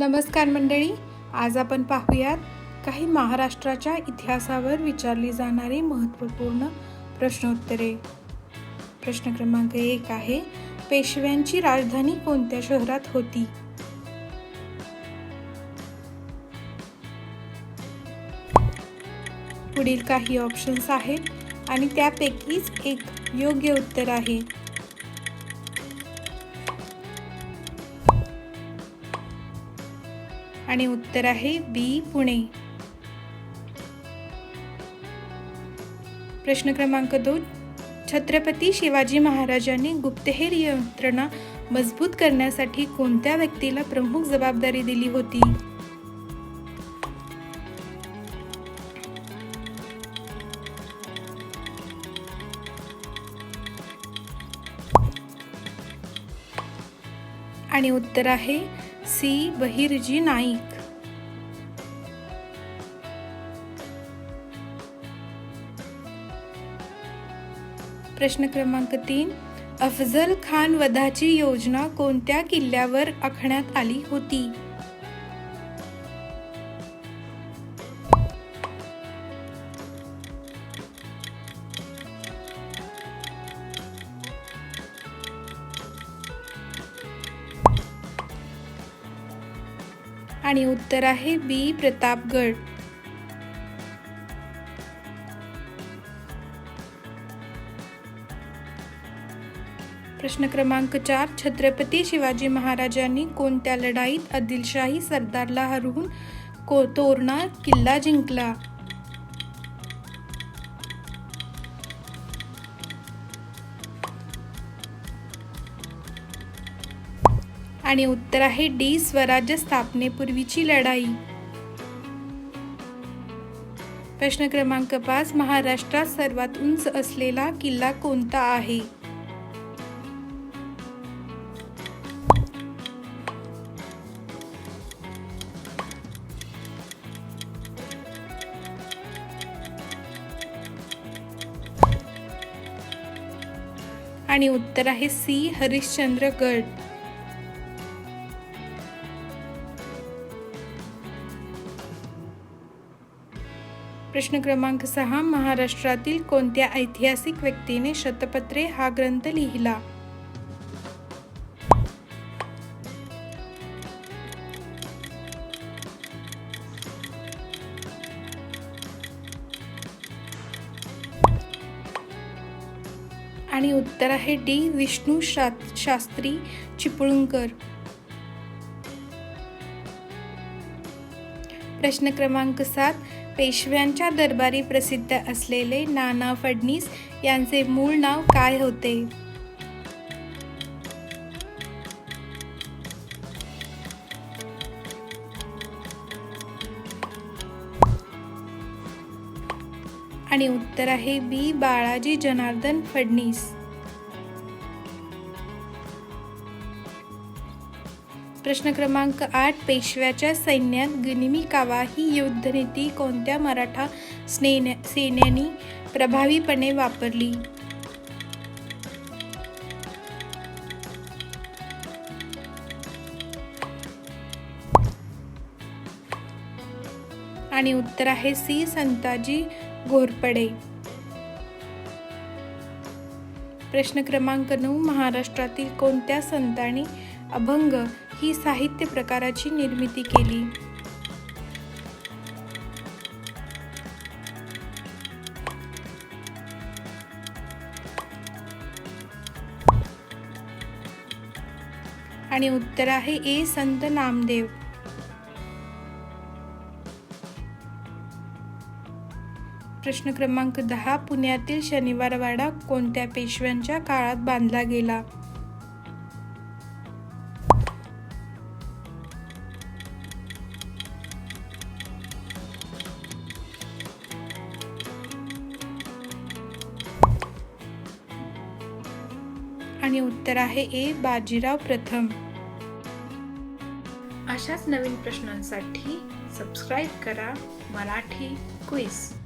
नमस्कार मंडळी, आज आपण पाहूयात काही महाराष्ट्राच्या इतिहासावर विचारली जाणारी महत्त्वपूर्ण प्रश्नोत्तरे. प्रश्न क्रमांक 1 आहे, पेशव्यांची राजधानी कोणत्या शहरात होती? पुढील काही ऑप्शन्स आहेत आणि त्यापैकीच एक योग्य उत्तर आहे. आणि उत्तर आहे बी, पुणे. प्रश्न क्रमांक 2, छत्रपती शिवाजी महाराजांनी गुप्तहेर यंत्रणा मजबूत करण्यासाठी कोणत्या व्यक्तीला प्रमुख जबाबदारी दिली होती? आणि उत्तर आहे सी, बहिर्जी नाईक. प्रश्न क्रमांक 3, अफजल खान वधाची योजना कोणत्या किल्ल्यावर आखण्यात आली होती? आणि उत्तर आहे बी, प्रतापगड. प्रश्न क्रमांक 4, छत्रपती शिवाजी महाराजांनी कोणत्या लढाईत आदिलशाही सरदारला हरवून तोरणा किल्ला जिंकला? आणि उत्तर आहे डी, स्वराज्य स्थापनेपूर्वीची लढाई. प्रश्न क्रमांक 5, महाराष्ट्रात सर्वात उंच असलेला किल्ला कोणता आहे? आणि उत्तर आहे सी, हरिश्चंद्रगड. प्रश्न क्रमांक 6, महाराष्ट्रातील कोणत्या ऐतिहासिक व्यक्तीने शतपत्रे हा ग्रंथ लिहिला? आणि उत्तर आहे डी, विष्णू शास्त्री चिपळूणकर. प्रश्न क्रमांक 7, पेशव्यांच्या दरबारी प्रसिद्ध असलेले नाना फडणीस यांचे मूळ नाव काय होते? आणि उत्तर आहे बी, बाळाजी जनार्दन फडणीस. प्रश्न क्रमांक 8, पेशव्याच्या सैन्यात गनिमी कावा ही युद्धनीती कोणत्या मराठा सेनानी प्रभावीपणे वापरली? आणि उत्तर आहे सी, संताजी घोरपडे. प्रश्न क्रमांक 9, महाराष्ट्रातील कोणत्या संतांनी अभंग ही साहित्य प्रकाराची निर्मिती केली? आणि उत्तर आहे ए, संत नामदेव. प्रश्न क्रमांक 10, पुण्यातील शनिवारवाडा कोणत्या पेशव्यांच्या काळात बांधला गेला? आणि उत्तर आहे ए, बाजीराव प्रथम. अशाच नवीन प्रश्नांसाठी सबस्क्राईब करा मराठी क्विज.